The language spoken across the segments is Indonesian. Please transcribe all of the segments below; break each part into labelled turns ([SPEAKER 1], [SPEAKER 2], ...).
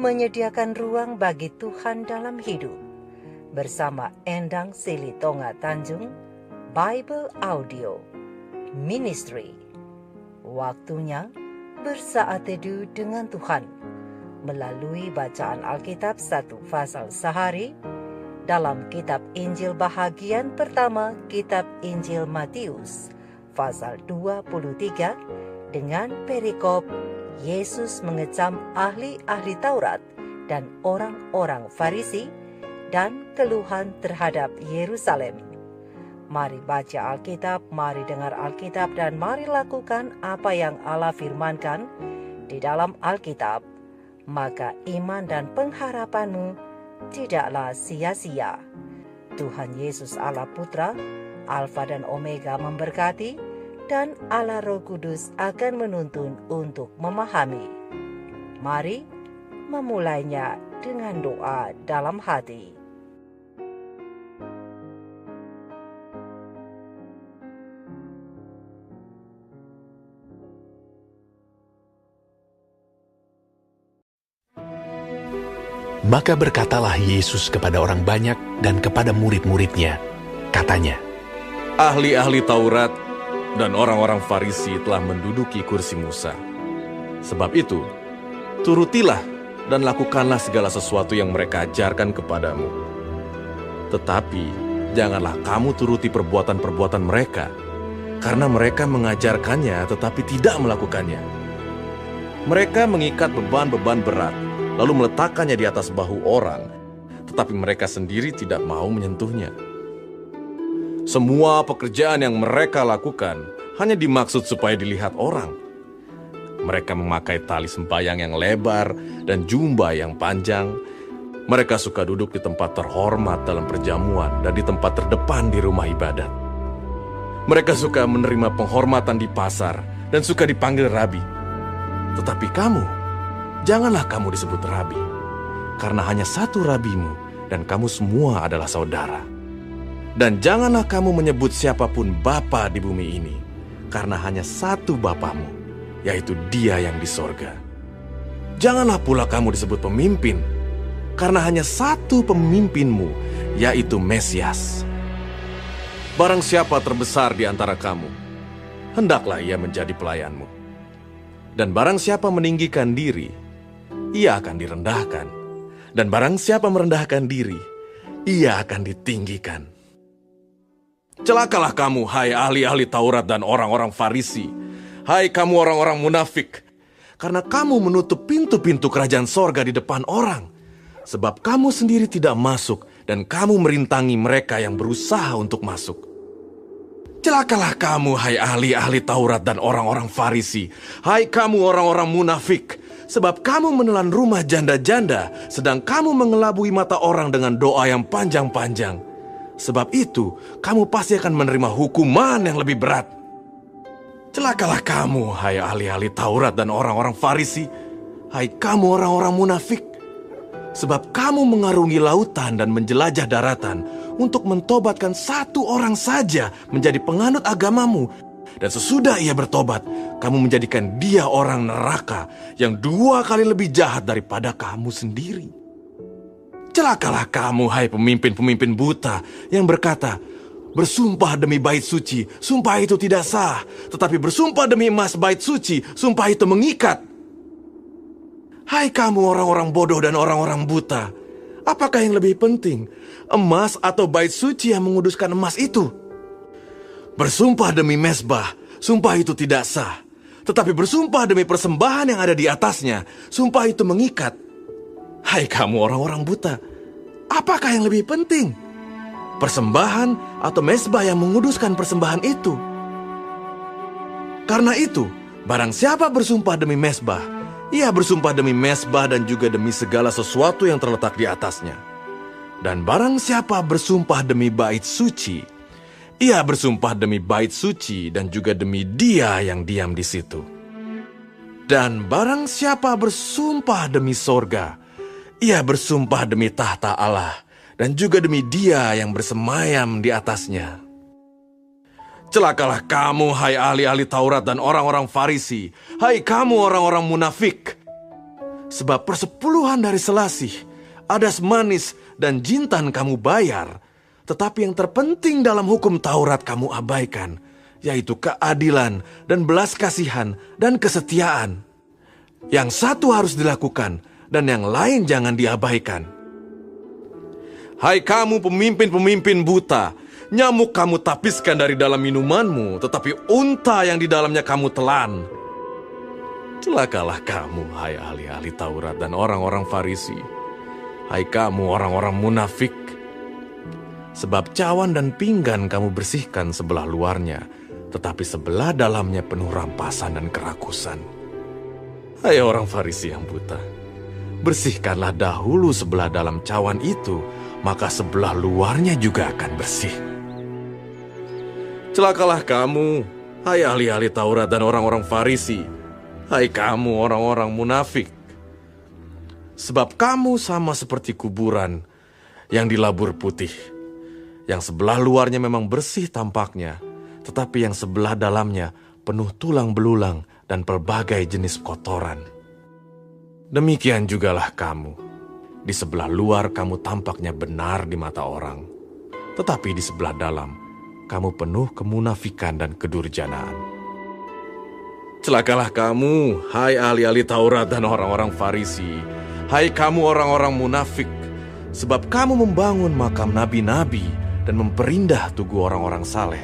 [SPEAKER 1] menyediakan ruang bagi Tuhan dalam hidup. Bersama Endang Silitonga Tanjung, Bible Audio Ministry. Waktunya bersaat teduh dengan Tuhan melalui bacaan Alkitab 1 pasal sehari dalam kitab Injil bahagian pertama, kitab Injil Matius pasal 23 dengan perikop Yesus mengecam ahli-ahli Taurat dan orang-orang Farisi dan keluhan terhadap Yerusalem. Mari baca Alkitab, mari dengar Alkitab, dan mari lakukan apa yang Allah firmankan di dalam Alkitab. Maka iman dan pengharapanmu tidaklah sia-sia. Tuhan Yesus Allah Putra, Alfa dan Omega memberkati, dan Allah Roh Kudus akan menuntun untuk memahami. Mari memulainya dengan doa dalam hati.
[SPEAKER 2] Maka berkatalah Yesus kepada orang banyak dan kepada murid-muridnya. Katanya,
[SPEAKER 3] ahli-ahli Taurat dan orang-orang Farisi telah menduduki kursi Musa. Sebab itu, turutilah dan lakukanlah segala sesuatu yang mereka ajarkan kepadamu. Tetapi, janganlah kamu turuti perbuatan-perbuatan mereka, karena mereka mengajarkannya tetapi tidak melakukannya. Mereka mengikat beban-beban berat, lalu meletakkannya di atas bahu orang, tetapi mereka sendiri tidak mau menyentuhnya. Semua pekerjaan yang mereka lakukan hanya dimaksud supaya dilihat orang. Mereka memakai tali sembayang yang lebar dan jubah yang panjang. Mereka suka duduk di tempat terhormat dalam perjamuan dan di tempat terdepan di rumah ibadat. Mereka suka menerima penghormatan di pasar dan suka dipanggil rabi. Tetapi kamu, janganlah kamu disebut rabi, karena hanya satu rabimu, dan kamu semua adalah saudara. Dan janganlah kamu menyebut siapapun bapa di bumi ini, karena hanya satu bapamu, yaitu Dia yang di sorga. Janganlah pula kamu disebut pemimpin, karena hanya satu pemimpinmu, yaitu Mesias. Barang siapa terbesar di antara kamu, hendaklah ia menjadi pelayanmu. Dan barang siapa meninggikan diri, ia akan direndahkan. Dan barang siapa merendahkan diri, ia akan ditinggikan. Celakalah kamu, hai ahli-ahli Taurat dan orang-orang Farisi. Hai kamu orang-orang munafik, karena kamu menutup pintu-pintu kerajaan sorga di depan orang. Sebab kamu sendiri tidak masuk, dan kamu merintangi mereka yang berusaha untuk masuk. Celakalah kamu, hai ahli-ahli Taurat dan orang-orang Farisi. Hai kamu orang-orang munafik, sebab kamu menelan rumah janda-janda, sedang kamu mengelabui mata orang dengan doa yang panjang-panjang. Sebab itu, kamu pasti akan menerima hukuman yang lebih berat. Celakalah kamu, hai ahli-ahli Taurat dan orang-orang Farisi. Hai kamu orang-orang munafik, sebab kamu mengarungi lautan dan menjelajah daratan untuk mentobatkan satu orang saja menjadi penganut agamamu. Dan sesudah ia bertobat, kamu menjadikan dia orang neraka yang 2 kali lebih jahat daripada kamu sendiri. Celakalah kamu, hai pemimpin-pemimpin buta yang berkata, bersumpah demi bait suci, sumpah itu tidak sah. Tetapi bersumpah demi emas bait suci, sumpah itu mengikat. Hai kamu orang-orang bodoh dan orang-orang buta, apakah yang lebih penting, emas atau bait suci yang menguduskan emas itu? Bersumpah demi mezbah, sumpah itu tidak sah. Tetapi bersumpah demi persembahan yang ada di atasnya, sumpah itu mengikat. Hai kamu orang-orang buta, apakah yang lebih penting, persembahan atau mezbah yang menguduskan persembahan itu? Karena itu, barang siapa bersumpah demi mezbah, ia bersumpah demi mezbah dan juga demi segala sesuatu yang terletak di atasnya. Dan barang siapa bersumpah demi bait suci, ia bersumpah demi bait suci dan juga demi Dia yang diam di situ. Dan barang siapa bersumpah demi sorga, ia bersumpah demi tahta Allah dan juga demi Dia yang bersemayam di atasnya. Celakalah kamu, hai ahli-ahli Taurat dan orang-orang Farisi, hai kamu orang-orang munafik, Sebab persepuluhan dari selasih, adas manis, dan jintan kamu bayar, tetapi yang terpenting dalam hukum Taurat kamu abaikan, yaitu keadilan dan belas kasihan dan kesetiaan. Yang satu harus dilakukan, dan yang lain jangan diabaikan. Hai kamu pemimpin-pemimpin buta, nyamuk kamu tapiskan dari dalam minumanmu, tetapi unta yang di dalamnya kamu telan. Celakalah kamu, hai ahli-ahli Taurat dan orang-orang Farisi. Hai kamu orang-orang munafik. Sebab cawan dan pinggan kamu bersihkan sebelah luarnya, tetapi sebelah dalamnya penuh rampasan dan kerakusan. Hai orang Farisi yang buta, bersihkanlah dahulu sebelah dalam cawan itu, maka sebelah luarnya juga akan bersih. Celakalah kamu, hai ahli-ahli Taurat dan orang-orang Farisi. Hai kamu orang-orang munafik. Sebab kamu sama seperti kuburan yang dilabur putih, yang sebelah luarnya memang bersih tampaknya, tetapi yang sebelah dalamnya penuh tulang belulang dan pelbagai jenis kotoran. Demikian jugalah kamu. Di sebelah luar kamu tampaknya benar di mata orang, tetapi di sebelah dalam kamu penuh kemunafikan dan kedurjanaan. Celakalah kamu, hai ahli-ahli Taurat dan orang-orang Farisi. Hai kamu orang-orang munafik, sebab kamu membangun makam nabi-nabi dan memperindah tugu orang-orang saleh.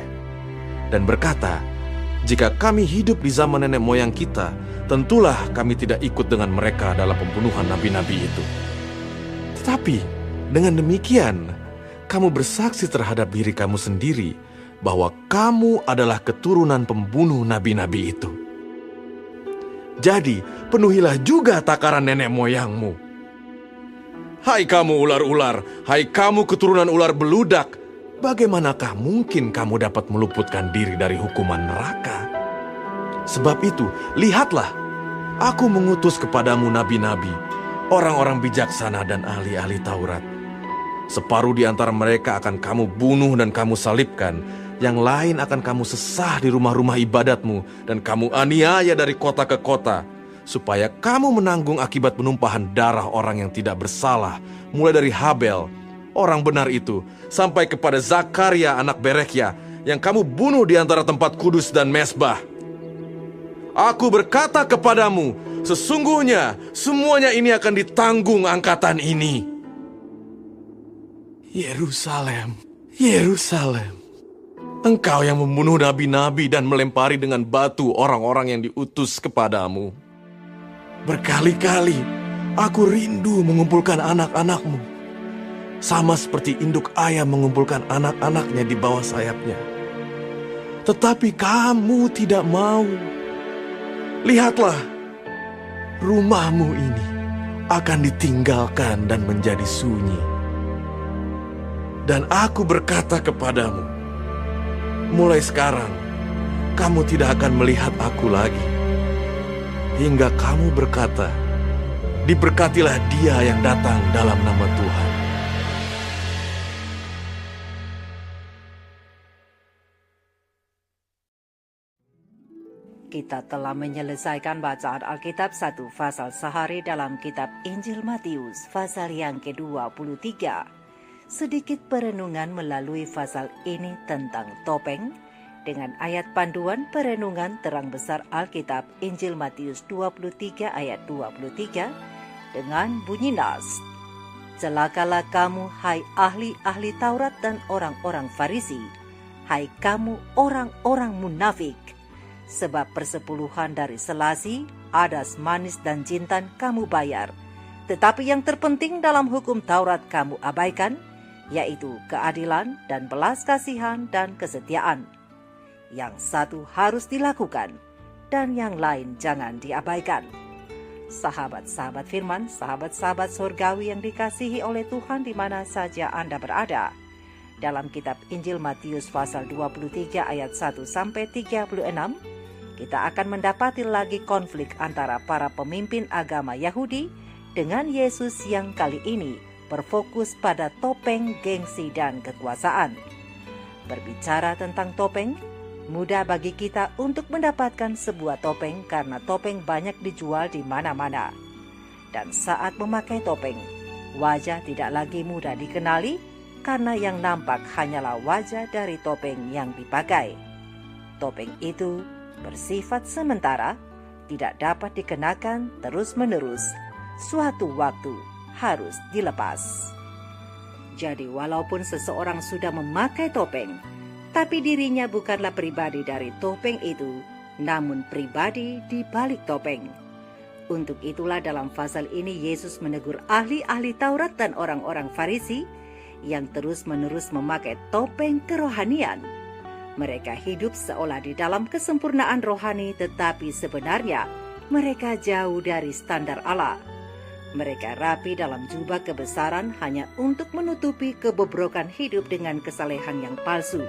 [SPEAKER 3] Dan berkata, jika kami hidup di zaman nenek moyang kita, tentulah kami tidak ikut dengan mereka dalam pembunuhan nabi-nabi itu. Tetapi dengan demikian, kamu bersaksi terhadap diri kamu sendiri bahwa kamu adalah keturunan pembunuh nabi-nabi itu. Jadi, penuhilah juga takaran nenek moyangmu. Hai kamu ular-ular, hai kamu keturunan ular beludak, bagaimanakah mungkin kamu dapat meluputkan diri dari hukuman neraka? Sebab itu, lihatlah, aku mengutus kepadamu nabi-nabi, orang-orang bijaksana dan ahli-ahli Taurat. Separuh di antara mereka akan kamu bunuh dan kamu salibkan, yang lain akan kamu sesah di rumah-rumah ibadatmu, dan kamu aniaya dari kota ke kota, supaya kamu menanggung akibat penumpahan darah orang yang tidak bersalah, mulai dari Habel, orang benar itu, sampai kepada Zakaria anak Berekhya, yang kamu bunuh di antara tempat kudus dan mezbah. Aku berkata kepadamu, sesungguhnya semuanya ini akan ditanggung angkatan ini. Yerusalem, Yerusalem, engkau yang membunuh nabi-nabi dan melempari dengan batu orang-orang yang diutus kepadamu. Berkali-kali aku rindu mengumpulkan anak-anakmu, sama seperti induk ayam mengumpulkan anak-anaknya di bawah sayapnya. Tetapi kamu tidak mau. Lihatlah, rumahmu ini akan ditinggalkan dan menjadi sunyi. Dan aku berkata kepadamu, mulai sekarang, kamu tidak akan melihat aku lagi. Hingga kamu berkata, diberkatilah dia yang datang dalam nama Tuhan.
[SPEAKER 1] Kita telah menyelesaikan bacaan Alkitab 1 pasal sehari dalam kitab Injil Matius pasal yang ke-23. Sedikit perenungan melalui pasal ini tentang topeng dengan ayat panduan perenungan terang besar Alkitab Injil Matius 23 ayat 23 dengan bunyi nas. Celakalah kamu hai ahli-ahli Taurat dan orang-orang Farisi, hai kamu orang-orang munafik, sebab persepuluhan dari selasi, adas manis dan jintan kamu bayar, tetapi yang terpenting dalam hukum Taurat kamu abaikan, yaitu keadilan dan belas kasihan dan kesetiaan. Yang satu harus dilakukan, dan yang lain jangan diabaikan. Sahabat-sahabat firman, sahabat-sahabat surgawi yang dikasihi oleh Tuhan di mana saja Anda berada. Dalam kitab Injil Matius pasal 23 ayat 1-36, kita akan mendapati lagi konflik antara para pemimpin agama Yahudi dengan Yesus yang kali ini berfokus pada topeng, gengsi, dan kekuasaan. Berbicara tentang topeng, mudah bagi kita untuk mendapatkan sebuah topeng karena topeng banyak dijual di mana-mana. dan saat memakai topeng, wajah tidak lagi mudah dikenali karena yang nampak hanyalah wajah dari topeng yang dipakai. Topeng itu bersifat sementara, tidak dapat dikenakan terus-menerus. Suatu waktu harus dilepas. Jadi walaupun seseorang sudah memakai topeng, tapi dirinya bukanlah pribadi dari topeng itu, namun pribadi di balik topeng. Untuk itulah dalam pasal ini Yesus menegur ahli-ahli Taurat dan orang-orang Farisi yang terus-menerus memakai topeng kerohanian. Mereka hidup seolah di dalam kesempurnaan rohani, tetapi sebenarnya mereka jauh dari standar Allah. Mereka rapi dalam jubah kebesaran hanya untuk menutupi kebobrokan hidup dengan kesalehan yang palsu.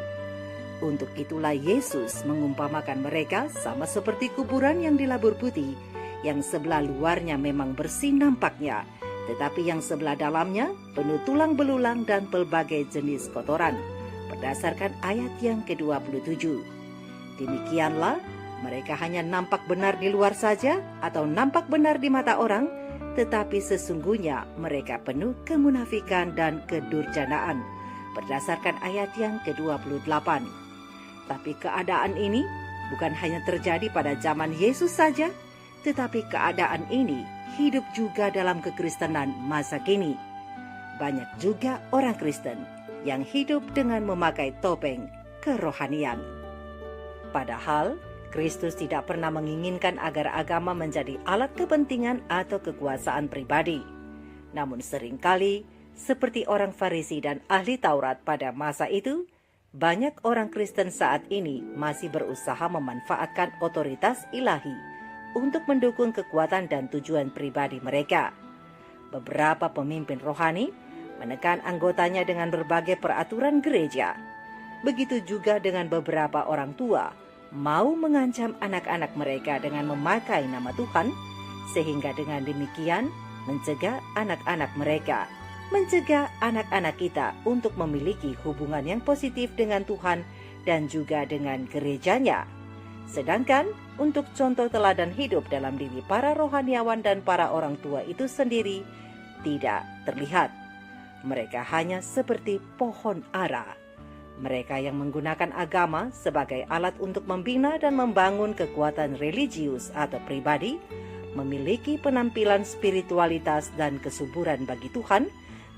[SPEAKER 1] Untuk itulah Yesus mengumpamakan mereka sama seperti kuburan yang dilabur putih, yang sebelah luarnya memang bersih nampaknya, tetapi yang sebelah dalamnya penuh tulang belulang dan pelbagai jenis kotoran, berdasarkan ayat yang ke-27. Demikianlah, mereka hanya nampak benar di luar saja atau nampak benar di mata orang, tetapi sesungguhnya mereka penuh kemunafikan dan kedurjanaan, berdasarkan ayat yang ke-28. Tapi keadaan ini bukan hanya terjadi pada zaman Yesus saja, tetapi keadaan ini hidup juga dalam kekristenan masa kini. Banyak juga orang Kristen yang hidup dengan memakai topeng kerohanian. Padahal Kristus tidak pernah menginginkan agar agama menjadi alat kepentingan atau kekuasaan pribadi. Namun seringkali, seperti orang Farisi dan ahli Taurat pada masa itu, banyak orang Kristen saat ini masih berusaha memanfaatkan otoritas ilahi untuk mendukung kekuatan dan tujuan pribadi mereka. Beberapa pemimpin rohani menekan anggotanya dengan berbagai peraturan gereja. Begitu juga dengan beberapa orang tua mau mengancam anak-anak mereka dengan memakai nama Tuhan, sehingga dengan demikian mencegah anak-anak mereka, mencegah anak-anak kita untuk memiliki hubungan yang positif dengan Tuhan dan juga dengan gerejanya. Sedangkan untuk contoh teladan hidup dalam diri para rohaniawan dan para orang tua itu sendiri tidak terlihat. Mereka hanya seperti pohon ara. Mereka yang menggunakan agama sebagai alat untuk membina dan membangun kekuatan religius atau pribadi, memiliki penampilan spiritualitas dan kesuburan bagi Tuhan,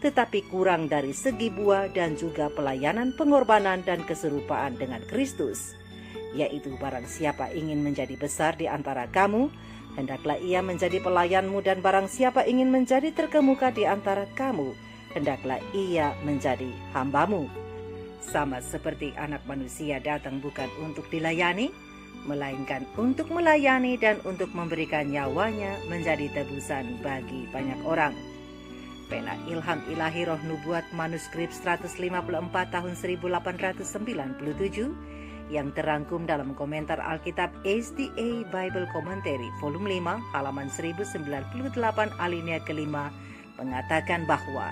[SPEAKER 1] tetapi kurang dari segi buah dan juga pelayanan pengorbanan dan keserupaan dengan Kristus. Yaitu barang siapa ingin menjadi besar di antara kamu, hendaklah ia menjadi pelayanmu, dan barang siapa ingin menjadi terkemuka di antara kamu, hendaklah ia menjadi hambamu. Sama seperti anak manusia datang bukan untuk dilayani, melainkan untuk melayani dan untuk memberikan nyawanya menjadi tebusan bagi banyak orang. Pena Ilham Ilahi Roh Nubuat manuskrip 154 tahun 1897 yang terangkum dalam komentar Alkitab SDA Bible Commentary volume 5 halaman 1098 alinea kelima mengatakan bahwa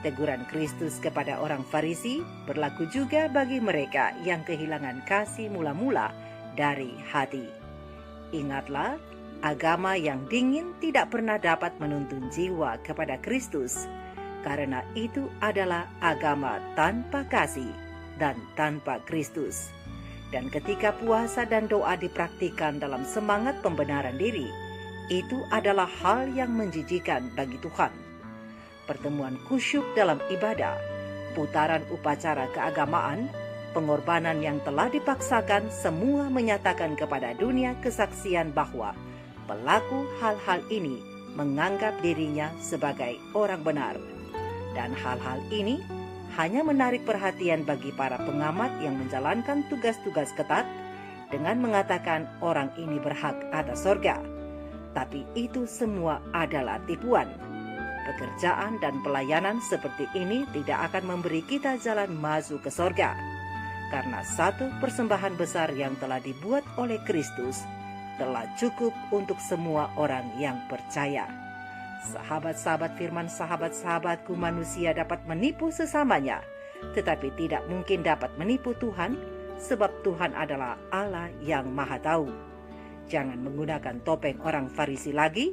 [SPEAKER 1] teguran Kristus kepada orang Farisi berlaku juga bagi mereka yang kehilangan kasih mula-mula dari hati. Ingatlah, agama yang dingin tidak pernah dapat menuntun jiwa kepada Kristus, karena itu adalah agama tanpa kasih dan tanpa Kristus. Dan ketika puasa dan doa dipraktikkan dalam semangat pembenaran diri, itu adalah hal yang menjijikan bagi Tuhan. Pertemuan kusyuk dalam ibadah, putaran upacara keagamaan, pengorbanan yang telah dipaksakan, semua menyatakan kepada dunia kesaksian bahwa pelaku hal-hal ini menganggap dirinya sebagai orang benar. Dan hal-hal ini hanya menarik perhatian bagi para pengamat yang menjalankan tugas-tugas ketat dengan mengatakan orang ini berhak atas sorga. Tapi itu semua adalah tipuan. Pekerjaan dan pelayanan seperti ini tidak akan memberi kita jalan masuk ke sorga, karena satu persembahan besar yang telah dibuat oleh Kristus telah cukup untuk semua orang yang percaya. Sahabat-sahabat firman, sahabat-sahabatku, manusia dapat menipu sesamanya, tetapi tidak mungkin dapat menipu Tuhan, sebab Tuhan adalah Allah yang Maha Tahu. Jangan menggunakan topeng orang Farisi lagi,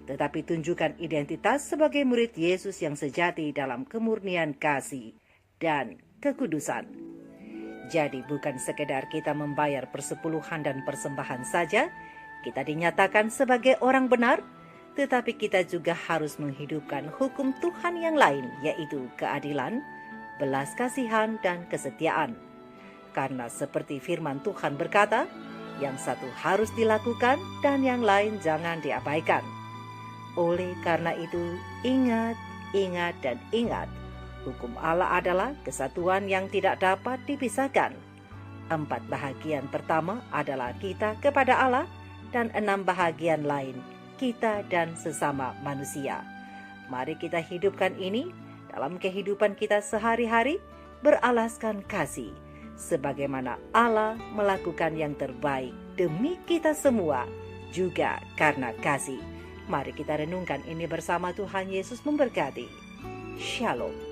[SPEAKER 1] tetapi tunjukkan identitas sebagai murid Yesus yang sejati dalam kemurnian kasih dan kekudusan. Jadi bukan sekedar kita membayar persepuluhan dan persembahan saja, kita dinyatakan sebagai orang benar, tetapi kita juga harus menghidupkan hukum Tuhan yang lain, yaitu keadilan, belas kasihan, dan kesetiaan. Karena seperti firman Tuhan berkata, yang satu harus dilakukan dan yang lain jangan diabaikan. Oleh karena itu, ingat, dan ingat, hukum Allah adalah kesatuan yang tidak dapat dipisahkan. 4 bahagian pertama adalah kita kepada Allah, dan 6 bahagian lain kita dan sesama manusia. Mari kita hidupkan ini dalam kehidupan kita sehari-hari, beralaskan kasih, sebagaimana Allah melakukan yang terbaik demi kita semua, juga karena kasih. Mari kita renungkan ini bersama. Tuhan Yesus memberkati. Shalom.